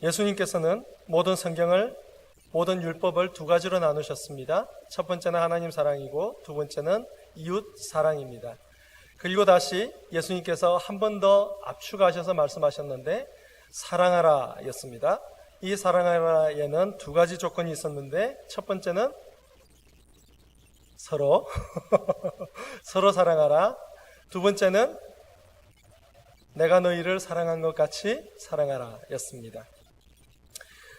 예수님께서는 모든 성경을, 모든 율법을 두 가지로 나누셨습니다. 첫 번째는 하나님 사랑이고 두 번째는 이웃 사랑입니다. 그리고 다시 예수님께서 한 번 더 압축하셔서 말씀하셨는데 사랑하라 였습니다. 이 사랑하라에는 두 가지 조건이 있었는데 첫 번째는 서로 사랑하라. 두 번째는 내가 너희를 사랑한 것 같이 사랑하라 였습니다.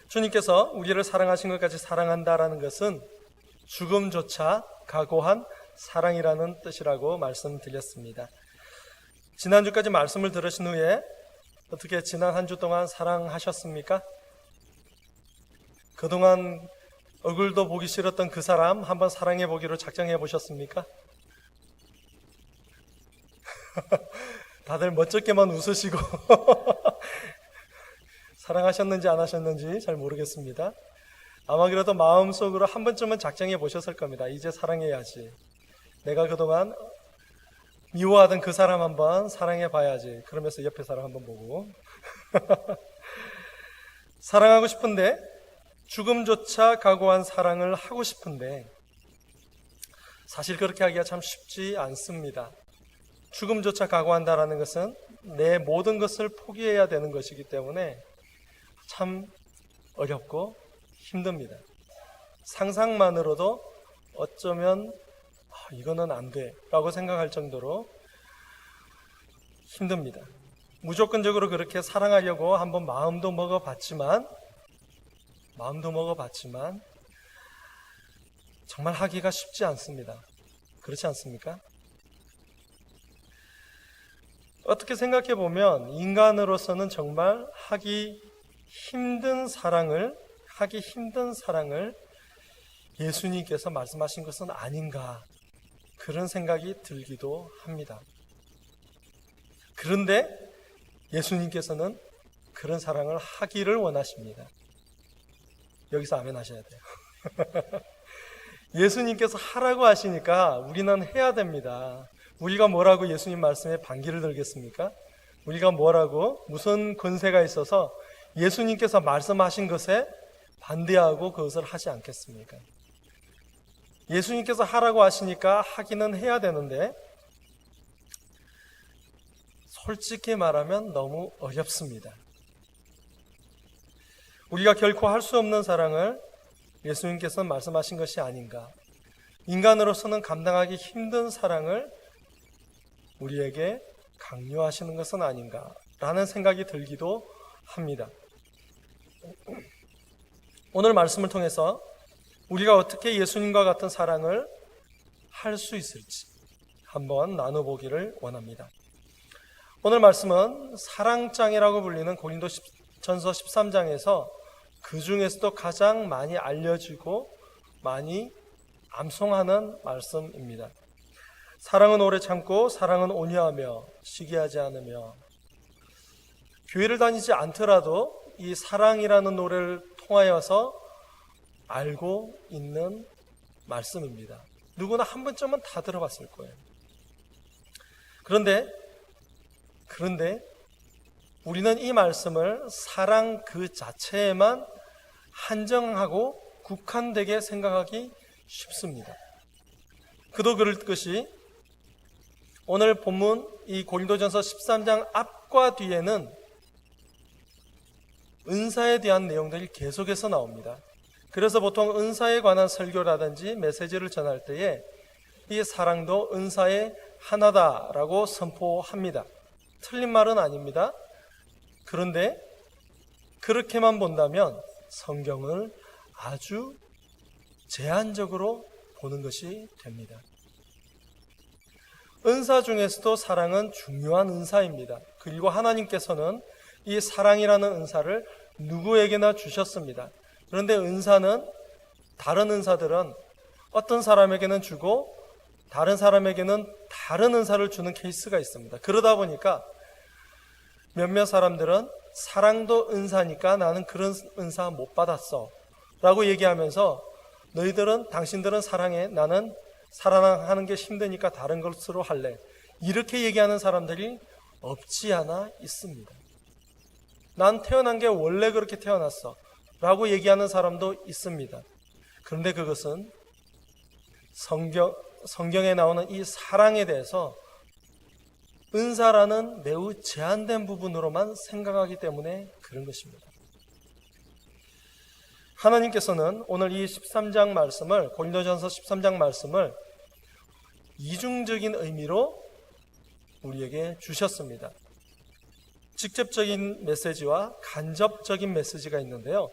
주님께서 우리를 사랑하신 것 같이 사랑한다라는 것은 죽음조차 각오한 사랑이라는 뜻이라고 말씀드렸습니다. 지난주까지 말씀을 들으신 후에 어떻게 지난 한 주 동안 사랑하셨습니까? 그동안 얼굴도 보기 싫었던 그 사람 한번 사랑해 보기로 작정해 보셨습니까? 다들 멋쩍게만 웃으시고 사랑하셨는지 안 하셨는지 잘 모르겠습니다. 아마 그래도 마음속으로 한 번쯤은 작정해 보셨을 겁니다. 이제 사랑해야지. 내가 그동안 미워하던 그 사람 한번 사랑해 봐야지. 그러면서 옆에 사람 한번 보고 사랑하고 싶은데, 죽음조차 각오한 사랑을 하고 싶은데 사실 그렇게 하기가 참 쉽지 않습니다. 죽음조차 각오한다라는 것은 내 모든 것을 포기해야 되는 것이기 때문에 참 어렵고 힘듭니다. 상상만으로도 어쩌면 이거는 안 돼 라고 생각할 정도로 힘듭니다. 무조건적으로 그렇게 사랑하려고 한번 마음도 먹어봤지만 정말 하기가 쉽지 않습니다. 그렇지 않습니까? 어떻게 생각해 보면 인간으로서는 정말 하기 힘든 사랑을 예수님께서 말씀하신 것은 아닌가, 그런 생각이 들기도 합니다. 그런데 예수님께서는 그런 사랑을 하기를 원하십니다. 여기서 아멘 하셔야 돼요. 예수님께서 하라고 하시니까 우리는 해야 됩니다. 우리가 뭐라고 예수님 말씀에 반기를 들겠습니까? 우리가 뭐라고, 무슨 권세가 있어서 예수님께서 말씀하신 것에 반대하고 그것을 하지 않겠습니까? 예수님께서 하라고 하시니까 하기는 해야 되는데 솔직히 말하면 너무 어렵습니다. 우리가 결코 할 수 없는 사랑을 예수님께서 말씀하신 것이 아닌가, 인간으로서는 감당하기 힘든 사랑을 우리에게 강요하시는 것은 아닌가 라는 생각이 들기도 합니다. 오늘 말씀을 통해서 우리가 어떻게 예수님과 같은 사랑을 할 수 있을지 한번 나눠보기를 원합니다. 오늘 말씀은 사랑장이라고 불리는 고린도전서 13장에서 그 중에서도 가장 많이 알려지고 많이 암송하는 말씀입니다. 사랑은 오래 참고 사랑은 온유하며 시기하지 않으며. 교회를 다니지 않더라도 이 사랑이라는 노래를 통하여서 알고 있는 말씀입니다. 누구나 한 번쯤은 다 들어봤을 거예요. 그런데 우리는 이 말씀을 사랑 그 자체에만 한정하고 국한되게 생각하기 쉽습니다. 그도 그럴 것이 오늘 본문 이 고린도전서 13장 앞과 뒤에는 은사에 대한 내용들이 계속해서 나옵니다. 그래서 보통 은사에 관한 설교라든지 메시지를 전할 때에 이 사랑도 은사의 하나다라고 선포합니다. 틀린 말은 아닙니다. 그런데 그렇게만 본다면 성경을 아주 제한적으로 보는 것이 됩니다. 은사 중에서도 사랑은 중요한 은사입니다. 그리고 하나님께서는 이 사랑이라는 은사를 누구에게나 주셨습니다. 그런데 은사는, 다른 은사들은 어떤 사람에게는 주고 다른 사람에게는 다른 은사를 주는 케이스가 있습니다. 그러다 보니까 몇몇 사람들은 사랑도 은사니까 나는 그런 은사 못 받았어 라고 얘기하면서 당신들은 사랑해, 나는 사랑하는 게 힘드니까 다른 것으로 할래, 이렇게 얘기하는 사람들이 없지 않아 있습니다. 난 태어난 게 원래 그렇게 태어났어 라고 얘기하는 사람도 있습니다. 그런데 그것은 성경에 나오는 이 사랑에 대해서 은사라는 매우 제한된 부분으로만 생각하기 때문에 그런 것입니다. 하나님께서는 오늘 이 13장 말씀을, 고린도전서 13장 말씀을 이중적인 의미로 우리에게 주셨습니다. 직접적인 메시지와 간접적인 메시지가 있는데요.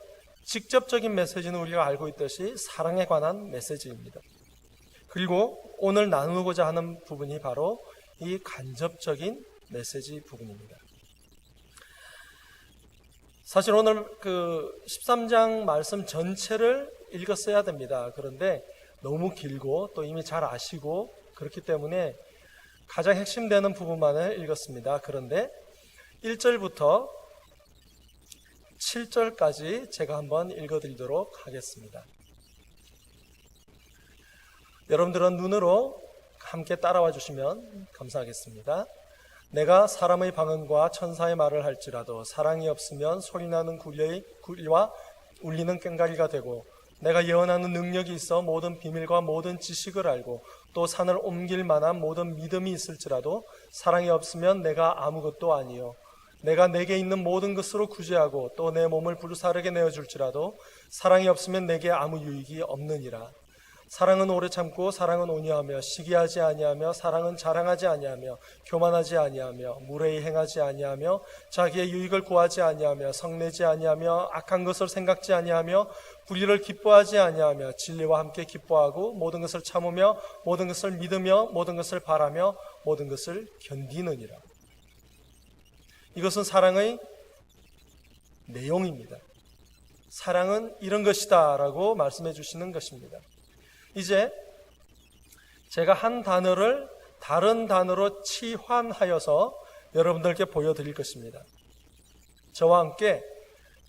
직접적인 메시지는 우리가 알고 있듯이 사랑에 관한 메시지입니다. 그리고 오늘 나누고자 하는 부분이 바로 이 간접적인 메시지 부분입니다. 사실 오늘 그 13장 말씀 전체를 읽었어야 됩니다. 그런데 너무 길고 또 이미 잘 아시고 그렇기 때문에 가장 핵심되는 부분만을 읽었습니다. 그런데 1절부터 7절까지 제가 한번 읽어드리도록 하겠습니다. 여러분들은 눈으로 함께 따라와 주시면 감사하겠습니다. 내가 사람의 방언과 천사의 말을 할지라도 사랑이 없으면 소리나는 구리와 울리는 꽹과리가 되고, 내가 예언하는 능력이 있어 모든 비밀과 모든 지식을 알고 또 산을 옮길 만한 모든 믿음이 있을지라도 사랑이 없으면 내가 아무것도 아니요, 내가 내게 있는 모든 것으로 구제하고 또 내 몸을 불사르게 내어줄지라도 사랑이 없으면 내게 아무 유익이 없느니라. 사랑은 오래 참고 사랑은 온유하며 시기하지 아니하며 사랑은 자랑하지 아니하며 교만하지 아니하며 무례히 행하지 아니하며 자기의 유익을 구하지 아니하며 성내지 아니하며 악한 것을 생각지 아니하며 불의를 기뻐하지 아니하며 진리와 함께 기뻐하고 모든 것을 참으며 모든 것을 믿으며 모든 것을 바라며 모든 것을 견디느니라. 이것은 사랑의 내용입니다. 사랑은 이런 것이다 라고 말씀해 주시는 것입니다. 이제 제가 한 단어를 다른 단어로 치환하여서 여러분들께 보여드릴 것입니다. 저와 함께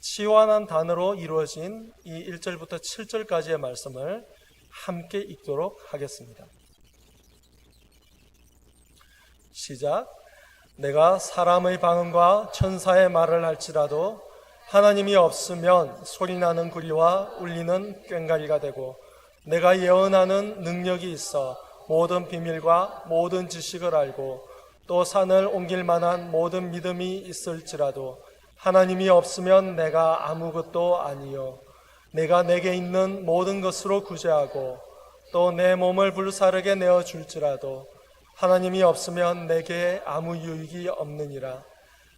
치환한 단어로 이루어진 이 1절부터 7절까지의 말씀을 함께 읽도록 하겠습니다. 시작. 내가 사람의 방언과 천사의 말을 할지라도 하나님이 없으면 소리나는 구리와 울리는 꽹과리가 되고, 내가 예언하는 능력이 있어 모든 비밀과 모든 지식을 알고 또 산을 옮길 만한 모든 믿음이 있을지라도 하나님이 없으면 내가 아무것도 아니요, 내가 내게 있는 모든 것으로 구제하고 또 내 몸을 불사르게 내어줄지라도 하나님이 없으면 내게 아무 유익이 없느니라.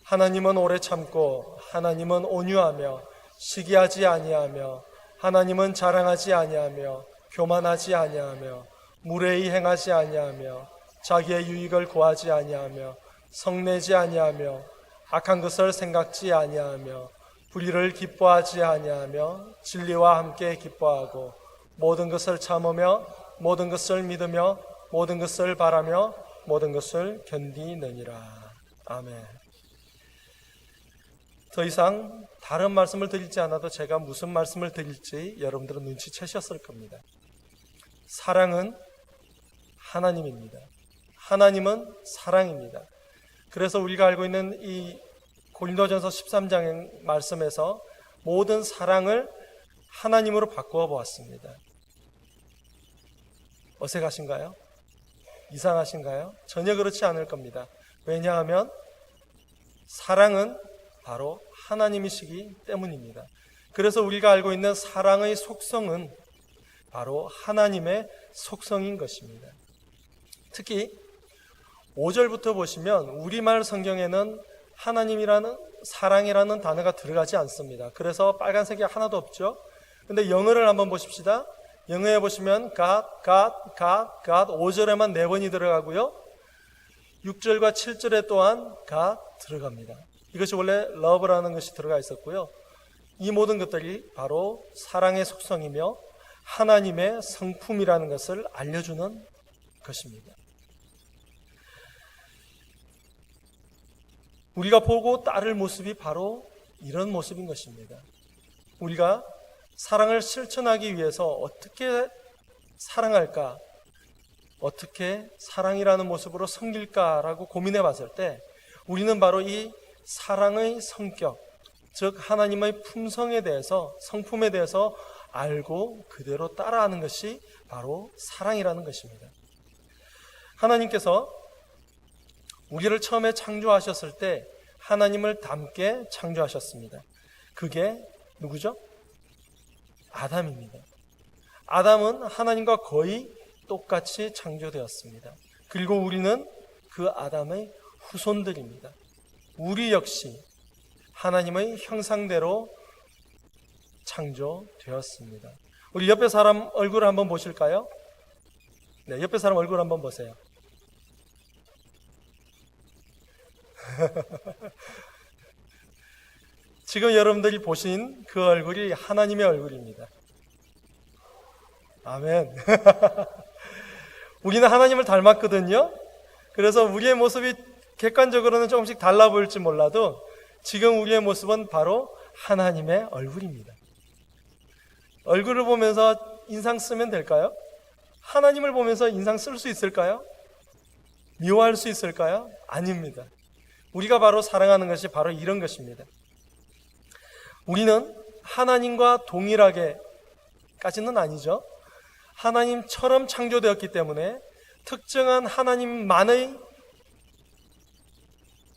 하나님은 오래 참고 하나님은 온유하며 시기하지 아니하며 하나님은 자랑하지 아니하며 교만하지 아니하며 무례히 행하지 아니하며 자기의 유익을 구하지 아니하며 성내지 아니하며 악한 것을 생각지 아니하며 불의를 기뻐하지 아니하며 진리와 함께 기뻐하고 모든 것을 참으며 모든 것을 믿으며 모든 것을 바라며 모든 것을 견디느니라. 아멘. 더 이상 다른 말씀을 드리지 않아도 제가 무슨 말씀을 드릴지 여러분들은 눈치채셨을 겁니다. 사랑은 하나님입니다. 하나님은 사랑입니다. 그래서 우리가 알고 있는 이 고린도전서 13장의 말씀에서 모든 사랑을 하나님으로 바꾸어 보았습니다. 어색하신가요? 이상하신가요? 전혀 그렇지 않을 겁니다. 왜냐하면 사랑은 바로 하나님이시기 때문입니다. 그래서 우리가 알고 있는 사랑의 속성은 바로 하나님의 속성인 것입니다. 특히 5절부터 보시면 우리말 성경에는 하나님이라는, 사랑이라는 단어가 들어가지 않습니다. 그래서 빨간색이 하나도 없죠. 근데 영어를 한번 보십시다. 영어에 보시면 God, 5절에만 4번이 들어가고요. 6절과 7절에 또한 God 들어갑니다. 이것이 원래 love라는 것이 들어가 있었고요. 이 모든 것들이 바로 사랑의 속성이며 하나님의 성품이라는 것을 알려주는 것입니다. 우리가 보고 따를 모습이 바로 이런 모습인 것입니다. 우리가 사랑을 실천하기 위해서 어떻게 사랑할까, 어떻게 사랑이라는 모습으로 섬길까라고 고민해 봤을 때 우리는 바로 이 사랑의 성격, 즉 하나님의 품성에 대해서, 성품에 대해서 알고 그대로 따라하는 것이 바로 사랑이라는 것입니다. 하나님께서 우리를 처음에 창조하셨을 때 하나님을 닮게 창조하셨습니다. 그게 누구죠? 아담입니다. 아담은 하나님과 거의 똑같이 창조되었습니다. 그리고 우리는 그 아담의 후손들입니다. 우리 역시 하나님의 형상대로 창조되었습니다. 우리 옆에 사람 얼굴을 한번 보실까요? 네, 옆에 사람 얼굴 한번 보세요. 지금 여러분들이 보신 그 얼굴이 하나님의 얼굴입니다. 아멘. 우리는 하나님을 닮았거든요. 그래서 우리의 모습이 객관적으로는 조금씩 달라 보일지 몰라도 지금 우리의 모습은 바로 하나님의 얼굴입니다. 얼굴을 보면서 인상 쓰면 될까요? 하나님을 보면서 인상 쓸 수 있을까요? 미워할 수 있을까요? 아닙니다. 우리가 바로 사랑하는 것이 바로 이런 것입니다. 우리는 하나님과 동일하게까지는 아니죠. 하나님처럼 창조되었기 때문에 특정한 하나님만의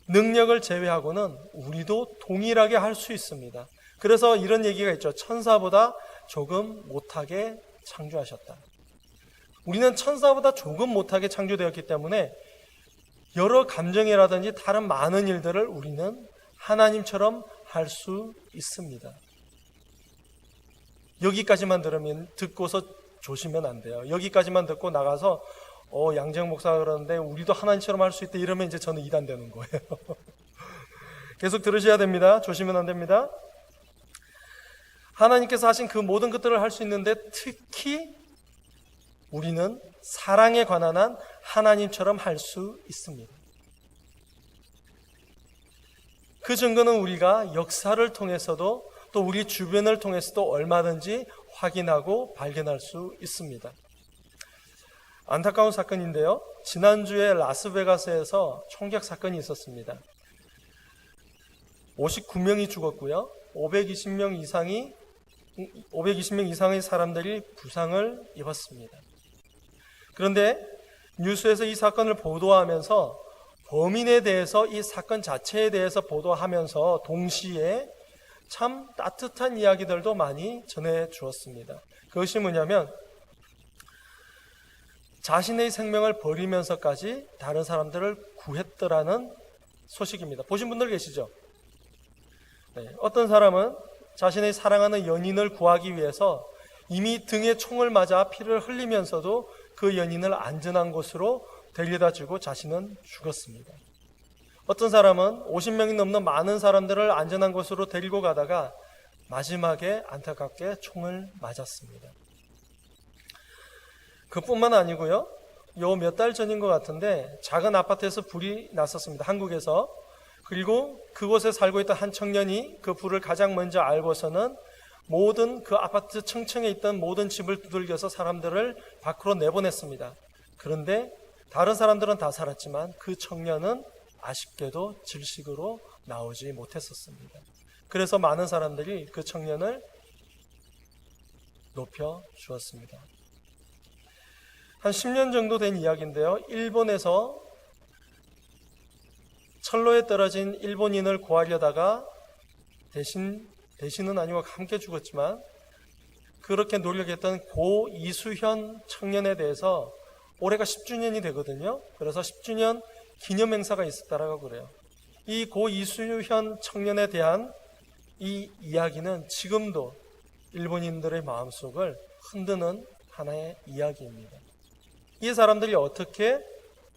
능력을 제외하고는 우리도 동일하게 할 수 있습니다. 그래서 이런 얘기가 있죠. 천사보다 조금 못하게 창조하셨다. 우리는 천사보다 조금 못하게 창조되었기 때문에 여러 감정이라든지 다른 많은 일들을 우리는 하나님처럼 할 수 있습니다. 여기까지만 듣고서 조시면 안 돼요. 여기까지만 듣고 나가서 양재영 목사가 그러는데 우리도 하나님처럼 할 수 있다 이러면 이제 저는 이단되는 거예요. 계속 들으셔야 됩니다. 조시면 안 됩니다. 하나님께서 하신 그 모든 것들을 할 수 있는데 특히 우리는 사랑에 관한 한 하나님처럼 할 수 있습니다. 그 증거는 우리가 역사를 통해서도 또 우리 주변을 통해서도 얼마든지 확인하고 발견할 수 있습니다. 안타까운 사건인데요. 지난주에 라스베가스에서 총격 사건이 있었습니다. 59명이 죽었고요. 520명 이상의 사람들이 부상을 입었습니다. 그런데 뉴스에서 이 사건을 보도하면서 범인에 대해서 이 사건 자체에 대해서 보도하면서 동시에 참 따뜻한 이야기들도 많이 전해 주었습니다. 그것이 뭐냐면 자신의 생명을 버리면서까지 다른 사람들을 구했더라는 소식입니다. 보신 분들 계시죠? 네, 어떤 사람은 자신의 사랑하는 연인을 구하기 위해서 이미 등에 총을 맞아 피를 흘리면서도 그 연인을 안전한 곳으로 데려다 주고 자신은 죽었습니다. 어떤 사람은 50명이 넘는 많은 사람들을 안전한 곳으로 데리고 가다가 마지막에 안타깝게 총을 맞았습니다. 그뿐만 아니고요. 요 몇 달 전인 것 같은데 작은 아파트에서 불이 났었습니다. 한국에서. 그리고 그곳에 살고 있던 한 청년이 그 불을 가장 먼저 알고서는 모든 그 아파트 층층에 있던 모든 집을 두들겨서 사람들을 밖으로 내보냈습니다. 그런데 다른 사람들은 다 살았지만 그 청년은 아쉽게도 질식으로 나오지 못했었습니다. 그래서 많은 사람들이 그 청년을 높여 주었습니다. 한 10년 정도 된 이야기인데요. 일본에서 철로에 떨어진 일본인을 구하려다가 대신은 아니고 함께 죽었지만 그렇게 노력했던 고 이수현 청년에 대해서 올해가 10주년이 되거든요. 그래서 10주년 기념 행사가 있었다라고 그래요. 이 고 이수현 청년에 대한 이 이야기는 지금도 일본인들의 마음속을 흔드는 하나의 이야기입니다. 이 사람들이 어떻게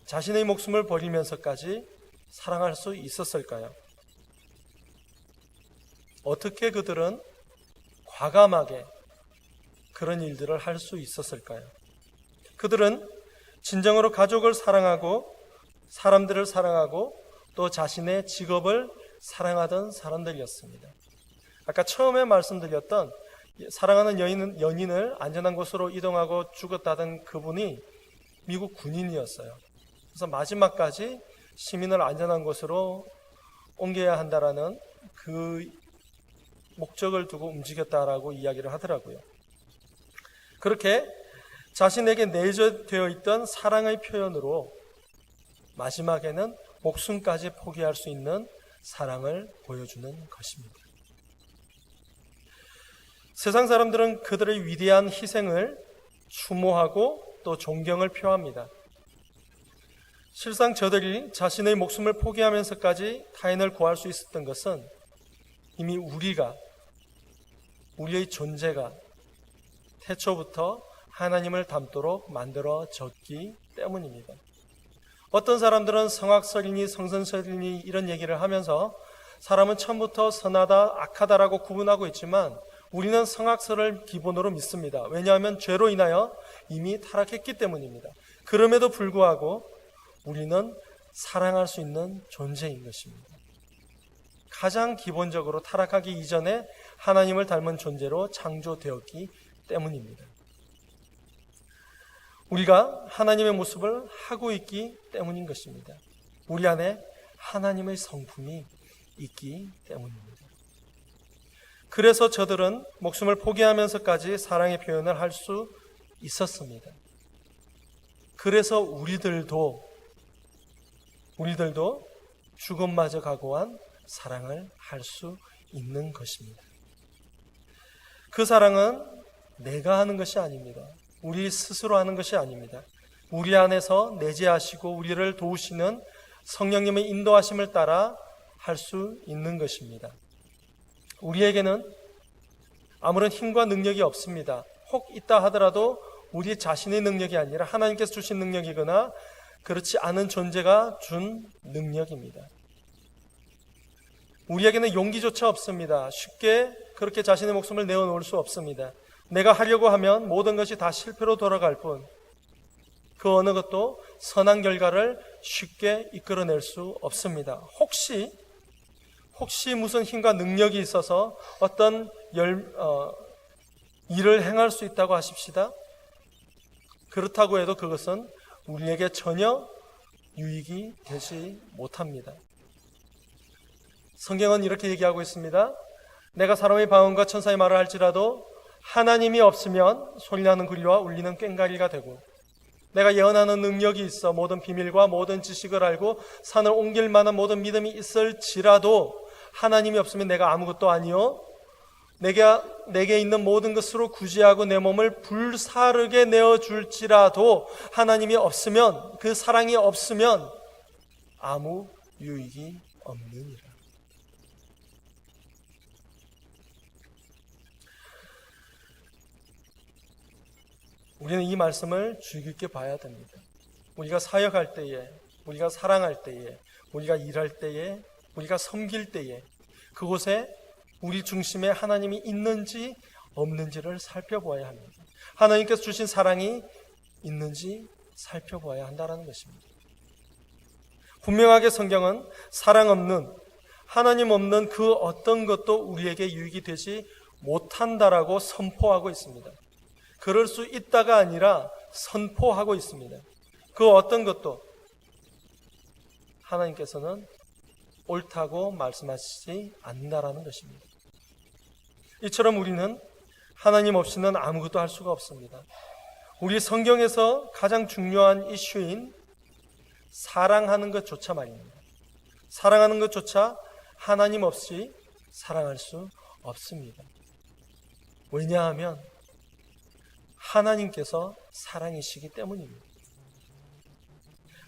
자신의 목숨을 버리면서까지 사랑할 수 있었을까요? 어떻게 그들은 과감하게 그런 일들을 할 수 있었을까요? 그들은 진정으로 가족을 사랑하고 사람들을 사랑하고 또 자신의 직업을 사랑하던 사람들이었습니다. 아까 처음에 말씀드렸던 사랑하는 연인을 안전한 곳으로 이동하고 죽었다던 그분이 미국 군인이었어요. 그래서 마지막까지 시민을 안전한 곳으로 옮겨야 한다라는 그 목적을 두고 움직였다라고 이야기를 하더라고요. 그렇게 자신에게 내재되어 있던 사랑의 표현으로 마지막에는 목숨까지 포기할 수 있는 사랑을 보여주는 것입니다. 세상 사람들은 그들의 위대한 희생을 추모하고 또 존경을 표합니다. 실상 저들이 자신의 목숨을 포기하면서까지 타인을 구할 수 있었던 것은 이미 우리의 존재가 태초부터 하나님을 닮도록 만들어졌기 때문입니다. 어떤 사람들은 성악설이니 성선설이니 이런 얘기를 하면서 사람은 처음부터 선하다 악하다라고 구분하고 있지만 우리는 성악설을 기본으로 믿습니다. 왜냐하면 죄로 인하여 이미 타락했기 때문입니다. 그럼에도 불구하고 우리는 사랑할 수 있는 존재인 것입니다. 가장 기본적으로 타락하기 이전에 하나님을 닮은 존재로 창조되었기 때문입니다. 우리가 하나님의 모습을 하고 있기 때문인 것입니다. 우리 안에 하나님의 성품이 있기 때문입니다. 그래서 저들은 목숨을 포기하면서까지 사랑의 표현을 할 수 있었습니다. 그래서 우리들도 죽음마저 각오한 사랑을 할 수 있는 것입니다. 그 사랑은 내가 하는 것이 아닙니다. 우리 스스로 하는 것이 아닙니다. 우리 안에서 내재하시고 우리를 도우시는 성령님의 인도하심을 따라 할 수 있는 것입니다. 우리에게는 아무런 힘과 능력이 없습니다. 혹 있다 하더라도 우리 자신의 능력이 아니라 하나님께서 주신 능력이거나 그렇지 않은 존재가 준 능력입니다. 우리에게는 용기조차 없습니다. 쉽게 그렇게 자신의 목숨을 내어놓을 수 없습니다. 내가 하려고 하면 모든 것이 다 실패로 돌아갈 뿐 그 어느 것도 선한 결과를 쉽게 이끌어낼 수 없습니다. 혹시 무슨 힘과 능력이 있어서 어떤 일을 행할 수 있다고 하십시다. 그렇다고 해도 그것은 우리에게 전혀 유익이 되지 못합니다. 성경은 이렇게 얘기하고 있습니다. 내가 사람의 방언과 천사의 말을 할지라도 하나님이 없으면 소리나는 구리와 울리는 꽹과리가 되고 내가 예언하는 능력이 있어 모든 비밀과 모든 지식을 알고 산을 옮길 만한 모든 믿음이 있을지라도 하나님이 없으면 내가 아무것도 아니요 내게 있는 모든 것으로 구제하고 내 몸을 불사르게 내어줄지라도 하나님이 없으면 그 사랑이 없으면 아무 유익이 없느니라. 우리는 이 말씀을 주의 깊게 봐야 됩니다. 우리가 사역할 때에, 우리가 사랑할 때에, 우리가 일할 때에, 우리가 섬길 때에 그곳에 우리 중심에 하나님이 있는지 없는지를 살펴보아야 합니다. 하나님께서 주신 사랑이 있는지 살펴보아야 한다는 것입니다. 분명하게 성경은 사랑 없는, 하나님 없는 그 어떤 것도 우리에게 유익이 되지 못한다라고 선포하고 있습니다. 그럴 수 있다가 아니라 선포하고 있습니다. 그 어떤 것도 하나님께서는 옳다고 말씀하시지 않는다라는 것입니다. 이처럼 우리는 하나님 없이는 아무것도 할 수가 없습니다. 우리 성경에서 가장 중요한 이슈인 사랑하는 것조차 말입니다. 사랑하는 것조차 하나님 없이 사랑할 수 없습니다. 왜냐하면 하나님께서 사랑이시기 때문입니다.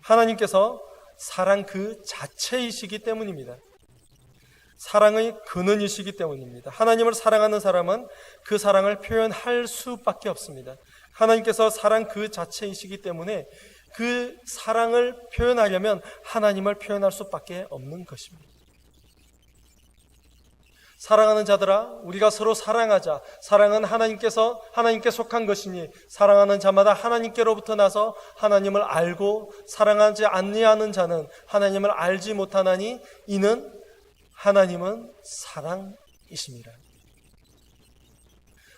하나님께서 사랑 그 자체이시기 때문입니다. 사랑의 근원이시기 때문입니다. 하나님을 사랑하는 사람은 그 사랑을 표현할 수밖에 없습니다. 하나님께서 사랑 그 자체이시기 때문에 그 사랑을 표현하려면 하나님을 표현할 수밖에 없는 것입니다. 사랑하는 자들아, 우리가 서로 사랑하자. 사랑은 하나님께 속한 것이니 사랑하는 자마다 하나님께로부터 나서 하나님을 알고 사랑하지 아니하는 자는 하나님을 알지 못하나니 이는 하나님은 사랑이심이라.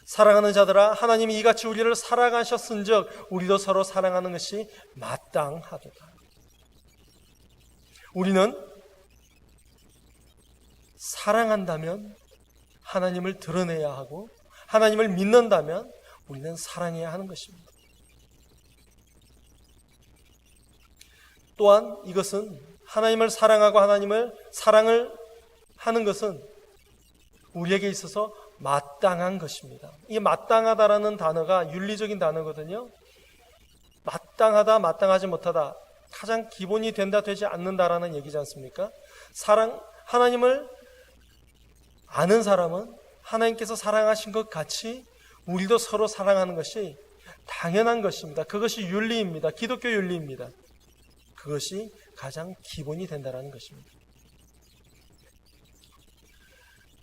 사랑하는 자들아, 하나님이 이같이 우리를 사랑하셨은즉 우리도 서로 사랑하는 것이 마땅하도다. 우리는 사랑한다면 하나님을 드러내야 하고 하나님을 믿는다면 우리는 사랑해야 하는 것입니다. 또한 이것은 하나님을 사랑하고 하나님을 사랑을 하는 것은 우리에게 있어서 마땅한 것입니다. 이 마땅하다라는 단어가 윤리적인 단어거든요. 마땅하다, 마땅하지 못하다, 가장 기본이 된다, 되지 않는다라는 얘기지 않습니까? 하나님을 아는 사람은 하나님께서 사랑하신 것 같이 우리도 서로 사랑하는 것이 당연한 것입니다. 그것이 윤리입니다. 기독교 윤리입니다. 그것이 가장 기본이 된다는 것입니다.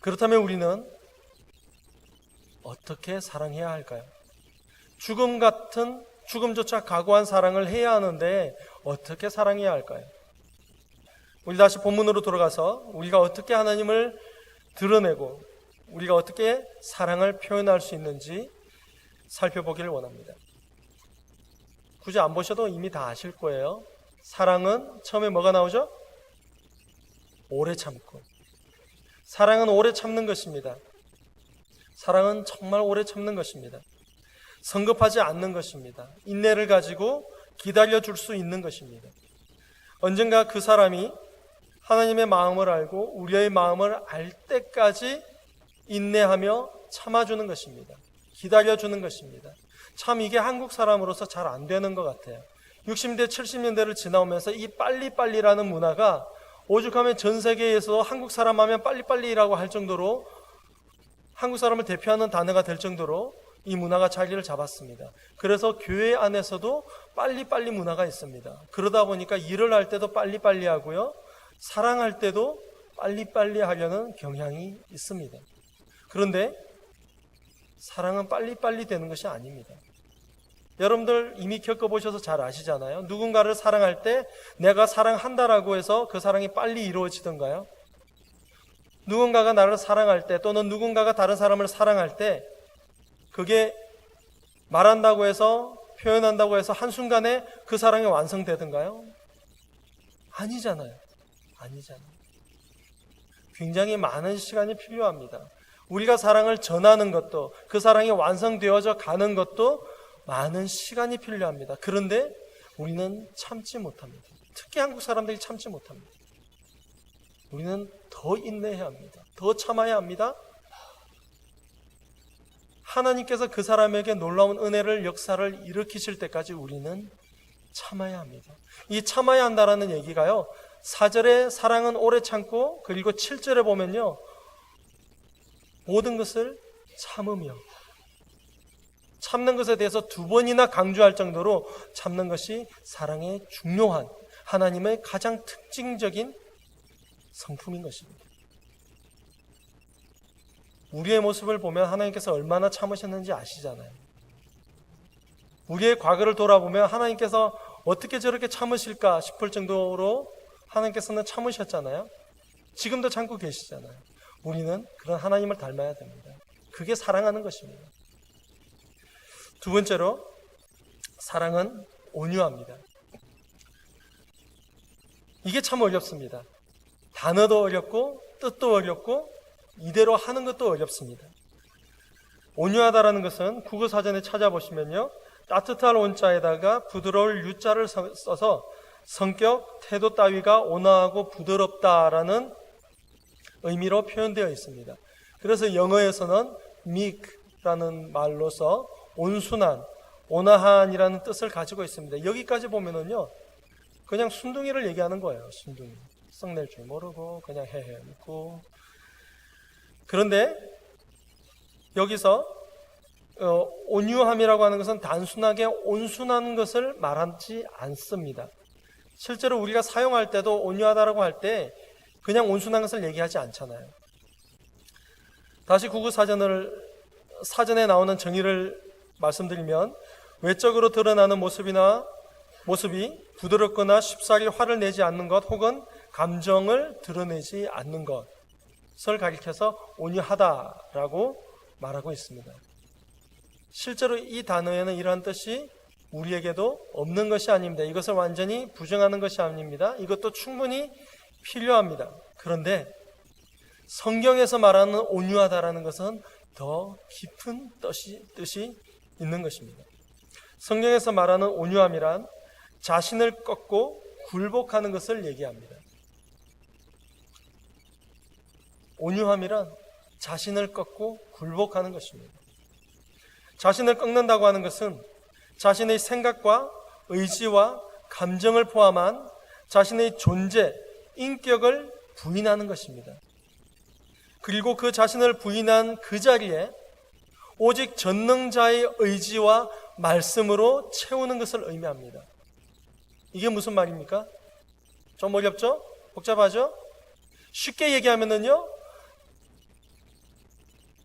그렇다면 우리는 어떻게 사랑해야 할까요? 죽음조차 각오한 사랑을 해야 하는데 어떻게 사랑해야 할까요? 우리 다시 본문으로 돌아가서 우리가 어떻게 하나님을 드러내고 우리가 어떻게 사랑을 표현할 수 있는지 살펴보기를 원합니다. 굳이 안 보셔도 이미 다 아실 거예요. 사랑은 처음에 뭐가 나오죠? 오래 참고. 사랑은 오래 참는 것입니다. 사랑은 정말 오래 참는 것입니다. 성급하지 않는 것입니다. 인내를 가지고 기다려줄 수 있는 것입니다. 언젠가 그 사람이 하나님의 마음을 알고 우리의 마음을 알 때까지 인내하며 참아주는 것입니다. 기다려주는 것입니다. 참 이게 한국 사람으로서 잘 안 되는 것 같아요. 60년대, 70년대를 지나오면서 이 빨리빨리라는 문화가 오죽하면 전 세계에서 한국 사람 하면 빨리빨리라고 할 정도로 한국 사람을 대표하는 단어가 될 정도로 이 문화가 자리를 잡았습니다. 그래서 교회 안에서도 빨리빨리 문화가 있습니다. 그러다 보니까 일을 할 때도 빨리빨리 하고요. 사랑할 때도 빨리빨리 하려는 경향이 있습니다. 그런데 사랑은 빨리빨리 되는 것이 아닙니다. 여러분들 이미 겪어보셔서 잘 아시잖아요. 누군가를 사랑할 때 내가 사랑한다라고 해서 그 사랑이 빨리 이루어지던가요? 누군가가 나를 사랑할 때 또는 누군가가 다른 사람을 사랑할 때 그게 말한다고 해서 표현한다고 해서 한순간에 그 사랑이 완성되던가요? 아니잖아요. 굉장히 많은 시간이 필요합니다. 우리가 사랑을 전하는 것도 그 사랑이 완성되어져 가는 것도 많은 시간이 필요합니다. 그런데 우리는 참지 못합니다. 특히 한국 사람들이 참지 못합니다. 우리는 더 인내해야 합니다. 더 참아야 합니다. 하나님께서 그 사람에게 놀라운 은혜를 역사를 일으키실 때까지 우리는 참아야 합니다. 이 참아야 한다라는 얘기가요. 4절에 사랑은 오래 참고 그리고 7절에 보면요. 모든 것을 참으며 참는 것에 대해서 2번이나 강조할 정도로 참는 것이 사랑의 중요한 하나님의 가장 특징적인 성품인 것입니다. 우리의 모습을 보면 하나님께서 얼마나 참으셨는지 아시잖아요. 우리의 과거를 돌아보면 하나님께서 어떻게 저렇게 참으실까 싶을 정도로 하나님께서는 참으셨잖아요. 지금도 참고 계시잖아요. 우리는 그런 하나님을 닮아야 됩니다. 그게 사랑하는 것입니다. 2번째로 사랑은 온유합니다. 이게 참 어렵습니다. 단어도 어렵고 뜻도 어렵고 이대로 하는 것도 어렵습니다. 온유하다라는 것은 국어사전에 찾아보시면요. 따뜻할 온자에다가 부드러울 유자를 써서 성격, 태도 따위가 온화하고 부드럽다라는 의미로 표현되어 있습니다. 그래서 영어에서는 meek라는 말로서 온순한, 온화한이라는 뜻을 가지고 있습니다. 여기까지 보면은요, 그냥 순둥이를 얘기하는 거예요. 순둥이. 썩낼 줄 모르고 그냥 헤헤웃고. 그런데 여기서 온유함이라고 하는 것은 단순하게 온순한 것을 말하지 않습니다. 실제로 우리가 사용할 때도 온유하다라고 할 때 그냥 온순한 것을 얘기하지 않잖아요. 다시 사전에 나오는 정의를 말씀드리면 외적으로 드러나는 모습이 부드럽거나 쉽사리 화를 내지 않는 것 혹은 감정을 드러내지 않는 것을 가리켜서 온유하다라고 말하고 있습니다. 실제로 이 단어에는 이러한 뜻이 우리에게도 없는 것이 아닙니다. 이것을 완전히 부정하는 것이 아닙니다. 이것도 충분히 필요합니다. 그런데 성경에서 말하는 온유하다라는 것은 더 깊은 뜻이 있는 것입니다. 성경에서 말하는 온유함이란 자신을 꺾고 굴복하는 것을 얘기합니다. 온유함이란 자신을 꺾고 굴복하는 것입니다. 자신을 꺾는다고 하는 것은 자신의 생각과 의지와 감정을 포함한 자신의 존재, 인격을 부인하는 것입니다. 그리고 그 자신을 부인한 그 자리에 오직 전능자의 의지와 말씀으로 채우는 것을 의미합니다. 이게 무슨 말입니까? 좀 어렵죠? 복잡하죠? 쉽게 얘기하면요,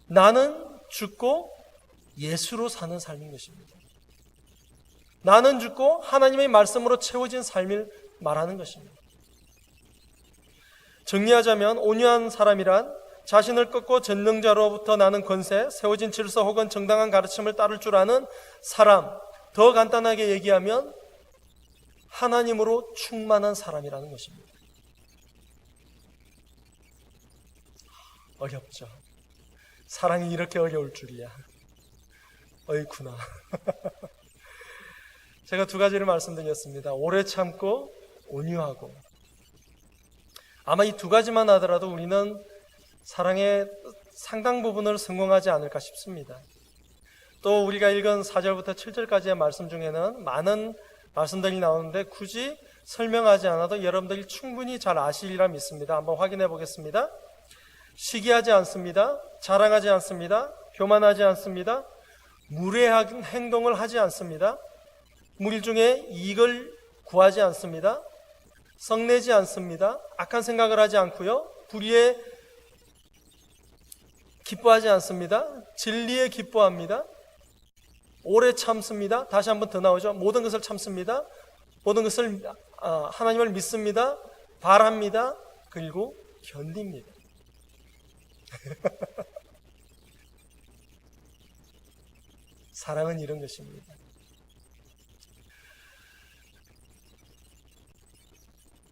나는 죽고 예수로 사는 삶인 것입니다. 나는 죽고 하나님의 말씀으로 채워진 삶을 말하는 것입니다. 정리하자면 온유한 사람이란 자신을 꺾고 전능자로부터 나는 권세, 세워진 질서 혹은 정당한 가르침을 따를 줄 아는 사람, 더 간단하게 얘기하면 하나님으로 충만한 사람이라는 것입니다. 어렵죠? 사랑이 이렇게 어려울 줄이야. 어이구나. 제가 두 가지를 말씀드렸습니다. 오래 참고 온유하고. 아마 이 두 가지만 하더라도 우리는 사랑의 상당 부분을 성공하지 않을까 싶습니다. 또 우리가 읽은 4절부터 7절까지의 말씀 중에는 많은 말씀들이 나오는데 굳이 설명하지 않아도 여러분들이 충분히 잘 아시리라 믿습니다. 한번 확인해 보겠습니다. 시기하지 않습니다. 자랑하지 않습니다. 교만하지 않습니다. 무례한 행동을 하지 않습니다. 무리 중에 이익을 구하지 않습니다. 성내지 않습니다. 악한 생각을 하지 않고요. 불의에 기뻐하지 않습니다. 진리에 기뻐합니다. 오래 참습니다. 다시 한번 더 나오죠. 모든 것을 참습니다. 모든 것을 하나님을 믿습니다. 바랍니다. 그리고 견딥니다. 사랑은 이런 것입니다.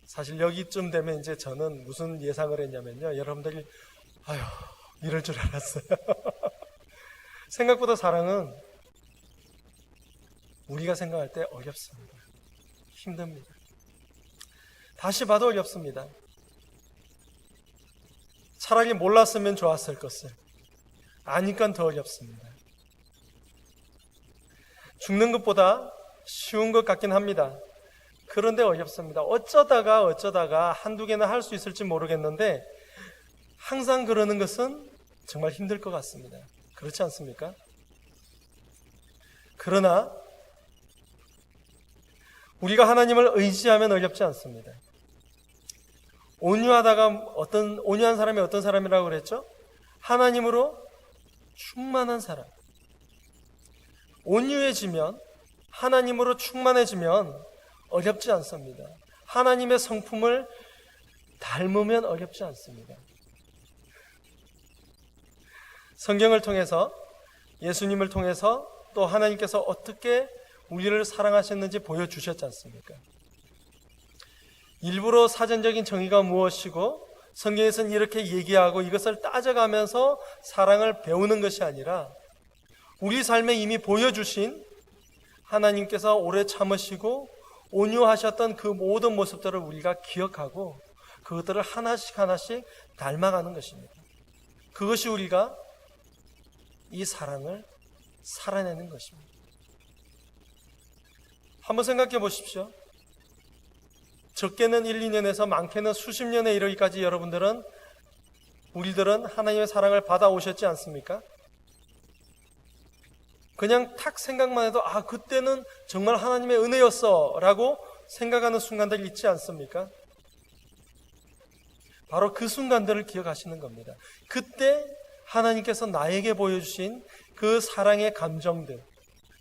사실 여기쯤 되면 이제 저는 무슨 예상을 했냐면요, 여러분들이 아유 이럴 줄 알았어요. 생각보다 사랑은 우리가 생각할 때 어렵습니다. 힘듭니다. 다시 봐도 어렵습니다. 차라리 몰랐으면 좋았을 것을 아니까 더 어렵습니다. 죽는 것보다 쉬운 것 같긴 합니다. 그런데 어렵습니다. 어쩌다가 한두 개는 할 수 있을지 모르겠는데 항상 그러는 것은 정말 힘들 것 같습니다. 그렇지 않습니까? 그러나 우리가 하나님을 의지하면 어렵지 않습니다. 온유한 사람이 어떤 사람이라고 그랬죠? 하나님으로 충만한 사람. 온유해지면, 하나님으로 충만해지면 어렵지 않습니다. 하나님의 성품을 닮으면 어렵지 않습니다. 성경을 통해서, 예수님을 통해서 또 하나님께서 어떻게 우리를 사랑하셨는지 보여주셨지 않습니까? 일부러 사전적인 정의가 무엇이고 성경에서는 이렇게 얘기하고 이것을 따져가면서 사랑을 배우는 것이 아니라 우리 삶에 이미 보여주신 하나님께서 오래 참으시고 온유하셨던 그 모든 모습들을 우리가 기억하고 그것들을 하나씩 닮아가는 것입니다. 그것이 우리가 이 사랑을 살아내는 것입니다. 한번 생각해 보십시오. 적게는 1, 2년에서 많게는 수십 년에 이르기까지 우리들은 하나님의 사랑을 받아오셨지 않습니까? 그냥 탁 생각만 해도 그때는 정말 하나님의 은혜였어 라고 생각하는 순간들이 있지 않습니까? 바로 그 순간들을 기억하시는 겁니다. 그때 하나님께서 나에게 보여주신 그 사랑의 감정들,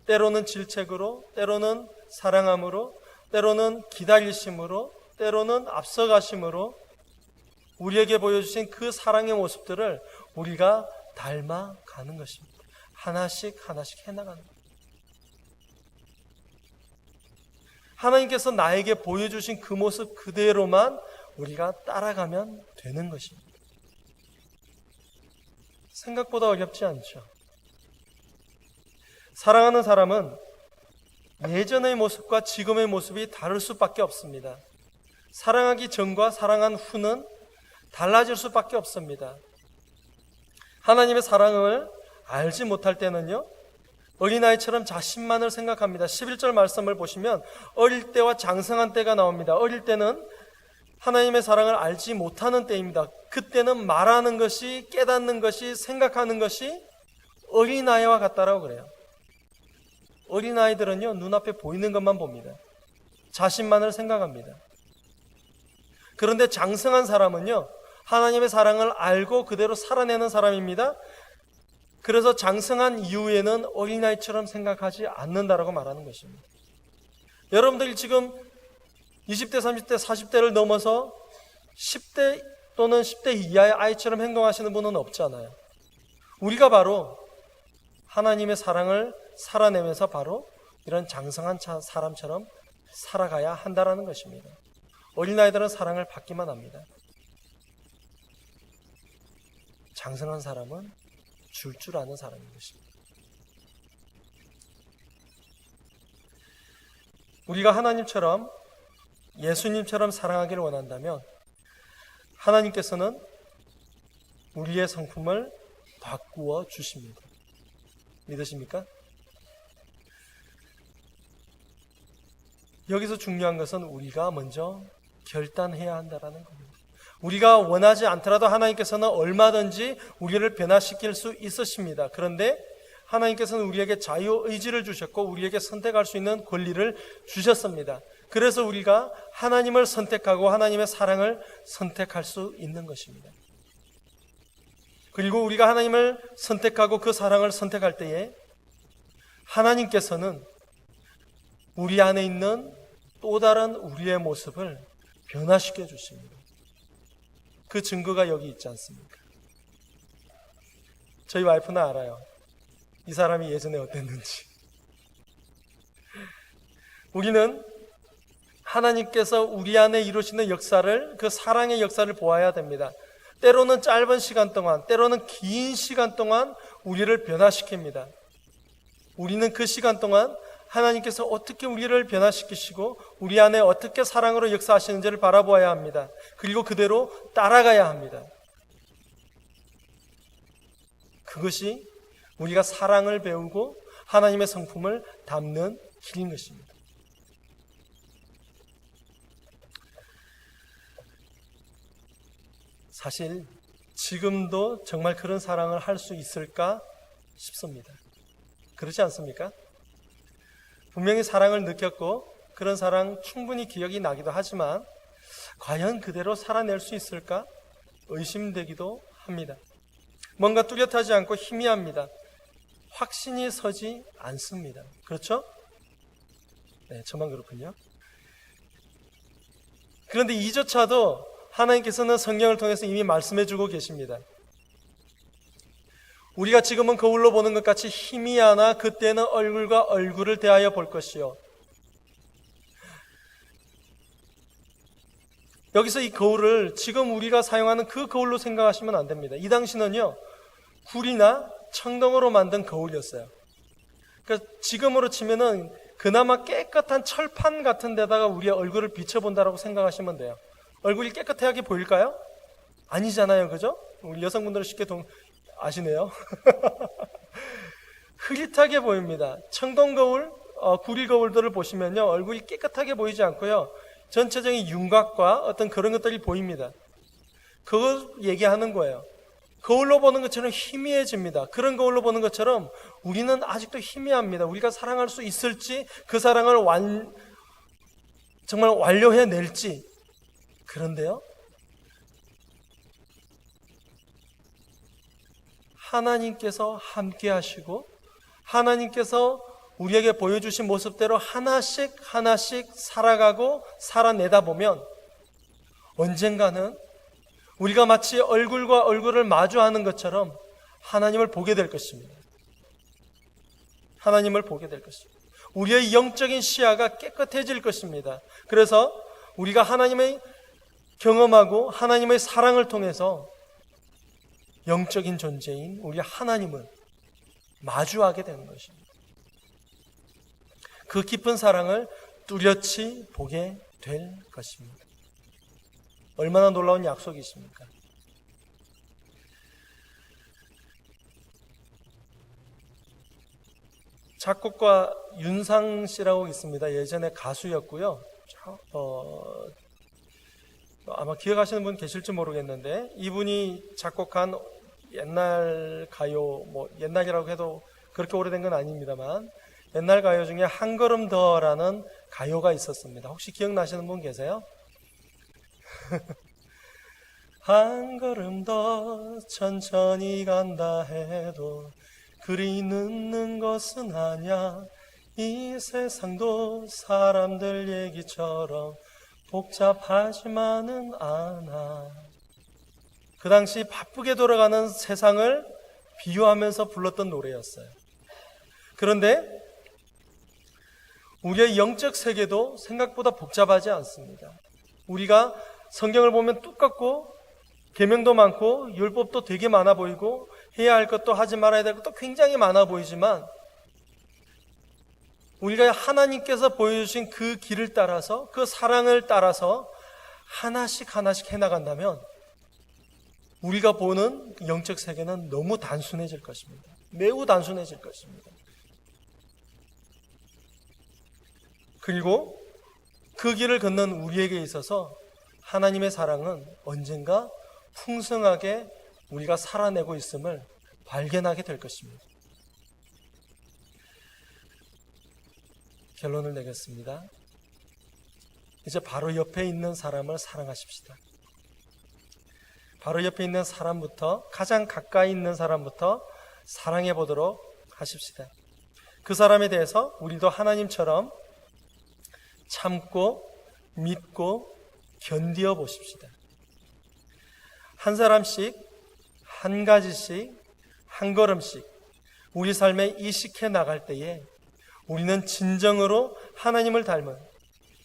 때로는 질책으로, 때로는 사랑함으로, 때로는 기다리심으로, 때로는 앞서가심으로 우리에게 보여주신 그 사랑의 모습들을 우리가 닮아가는 것입니다. 하나씩 해나가는 겁니다. 하나님께서 나에게 보여주신 그 모습 그대로만 우리가 따라가면 되는 것입니다. 생각보다 어렵지 않죠. 사랑하는 사람은 예전의 모습과 지금의 모습이 다를 수밖에 없습니다. 사랑하기 전과 사랑한 후는 달라질 수밖에 없습니다. 하나님의 사랑을 알지 못할 때는요, 어린아이처럼 자신만을 생각합니다. 11절 말씀을 보시면 어릴 때와 장성한 때가 나옵니다. 어릴 때는 하나님의 사랑을 알지 못하는 때입니다. 그때는 말하는 것이, 깨닫는 것이, 생각하는 것이 어린아이와 같다라고 그래요. 어린아이들은요, 눈앞에 보이는 것만 봅니다. 자신만을 생각합니다. 그런데 장성한 사람은요, 하나님의 사랑을 알고 그대로 살아내는 사람입니다. 그래서 장성한 이후에는 어린아이처럼 생각하지 않는다라고 말하는 것입니다. 여러분들이 지금 20대, 30대, 40대를 넘어서 10대 또는 10대 이하의 아이처럼 행동하시는 분은 없잖아요. 우리가 바로 하나님의 사랑을 살아내면서 바로 이런 장성한 사람처럼 살아가야 한다라는 것입니다. 어린아이들은 사랑을 받기만 합니다. 장성한 사람은 줄 아는 사람인 것입니다. 우리가 하나님처럼, 예수님처럼 사랑하기를 원한다면 하나님께서는 우리의 성품을 바꾸어 주십니다. 믿으십니까? 여기서 중요한 것은 우리가 먼저 결단해야 한다는 겁니다. 우리가 원하지 않더라도 하나님께서는 얼마든지 우리를 변화시킬 수 있으십니다. 그런데 하나님께서는 우리에게 자유의지를 주셨고 우리에게 선택할 수 있는 권리를 주셨습니다. 그래서 우리가 하나님을 선택하고 하나님의 사랑을 선택할 수 있는 것입니다. 그리고 우리가 하나님을 선택하고 그 사랑을 선택할 때에 하나님께서는 우리 안에 있는 또 다른 우리의 모습을 변화시켜 주십니다. 그 증거가 여기 있지 않습니까? 저희 와이프는 알아요. 이 사람이 예전에 어땠는지. 우리는 하나님께서 우리 안에 이루시는 역사를, 그 사랑의 역사를 보아야 됩니다. 때로는 짧은 시간 동안, 때로는 긴 시간 동안 우리를 변화시킵니다. 우리는 그 시간 동안 하나님께서 어떻게 우리를 변화시키시고 우리 안에 어떻게 사랑으로 역사하시는지를 바라보아야 합니다. 그리고 그대로 따라가야 합니다. 그것이 우리가 사랑을 배우고 하나님의 성품을 담는 길인 것입니다. 사실 지금도 정말 그런 사랑을 할 수 있을까 싶습니다. 그렇지 않습니까? 분명히 사랑을 느꼈고 그런 사랑 충분히 기억이 나기도 하지만 과연 그대로 살아낼 수 있을까 의심되기도 합니다. 뭔가 뚜렷하지 않고 희미합니다. 확신이 서지 않습니다. 그렇죠? 네, 저만 그렇군요. 그런데 이조차도 하나님께서는 성경을 통해서 이미 말씀해주고 계십니다. 우리가 지금은 거울로 보는 것 같이 희미하나 그때는 얼굴과 얼굴을 대하여 볼 것이요. 여기서 이 거울을 지금 우리가 사용하는 그 거울로 생각하시면 안 됩니다. 이 당시는요, 굴이나 청동으로 만든 거울이었어요. 그러니까 지금으로 치면은 그나마 깨끗한 철판 같은 데다가 우리의 얼굴을 비춰본다라고 생각하시면 돼요. 얼굴이 깨끗하게 보일까요? 아니잖아요. 그죠? 우리 여성분들은 쉽게 아시네요. 흐릿하게 보입니다. 청동 거울, 구리 거울들을 보시면요, 얼굴이 깨끗하게 보이지 않고요, 전체적인 윤곽과 어떤 그런 것들이 보입니다. 그걸 얘기하는 거예요. 거울로 보는 것처럼 희미해집니다. 그런 거울로 보는 것처럼 우리는 아직도 희미합니다. 우리가 사랑할 수 있을지, 그 사랑을 정말 완료해낼지. 그런데요, 하나님께서 함께 하시고 하나님께서 우리에게 보여주신 모습대로 하나씩 하나씩 살아가고 살아내다 보면 언젠가는 우리가 마치 얼굴과 얼굴을 마주하는 것처럼 하나님을 보게 될 것입니다. 하나님을 보게 될 것입니다. 우리의 영적인 시야가 깨끗해질 것입니다. 그래서 우리가 하나님의 경험하고 하나님의 사랑을 통해서 영적인 존재인 우리 하나님을 마주하게 되는 것입니다. 그 깊은 사랑을 뚜렷이 보게 될 것입니다. 얼마나 놀라운 약속이십니까? 작곡가 윤상 씨라고 있습니다. 예전에 가수였고요. 아마 기억하시는 분 계실지 모르겠는데 이분이 작곡한 옛날 가요, 옛날이라고 해도 그렇게 오래된 건 아닙니다만 옛날 가요 중에 한 걸음 더라는 가요가 있었습니다. 혹시 기억나시는 분 계세요? 한 걸음 더 천천히 간다 해도 그리 늦는 것은 아냐. 이 세상도 사람들 얘기처럼 복잡하지만은 않아. 그 당시 바쁘게 돌아가는 세상을 비유하면서 불렀던 노래였어요. 그런데 우리의 영적 세계도 생각보다 복잡하지 않습니다. 우리가 성경을 보면 똑같고 계명도 많고 율법도 되게 많아 보이고 해야 할 것도 하지 말아야 될 것도 굉장히 많아 보이지만 우리가 하나님께서 보여주신 그 길을 따라서 그 사랑을 따라서 하나씩 하나씩 해나간다면 우리가 보는 영적 세계는 너무 단순해질 것입니다. 매우 단순해질 것입니다. 그리고 그 길을 걷는 우리에게 있어서 하나님의 사랑은 언젠가 풍성하게 우리가 살아내고 있음을 발견하게 될 것입니다. 결론을 내겠습니다. 이제 바로 옆에 있는 사람을 사랑하십시다. 바로 옆에 있는 사람부터, 가장 가까이 있는 사람부터 사랑해 보도록 하십시다. 그 사람에 대해서 우리도 하나님처럼 참고 믿고 견디어 보십시다. 한 사람씩, 한 가지씩, 한 걸음씩 우리 삶에 이식해 나갈 때에 우리는 진정으로 하나님을 닮은,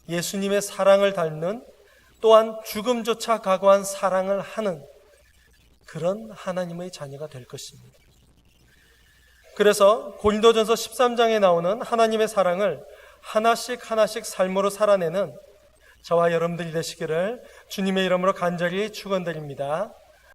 예수님의 사랑을 닮는, 또한 죽음조차 각오한 사랑을 하는 그런 하나님의 자녀가 될 것입니다. 그래서 고린도전서 13장에 나오는 하나님의 사랑을 하나씩 하나씩 삶으로 살아내는 저와 여러분들이 되시기를 주님의 이름으로 간절히 축원드립니다.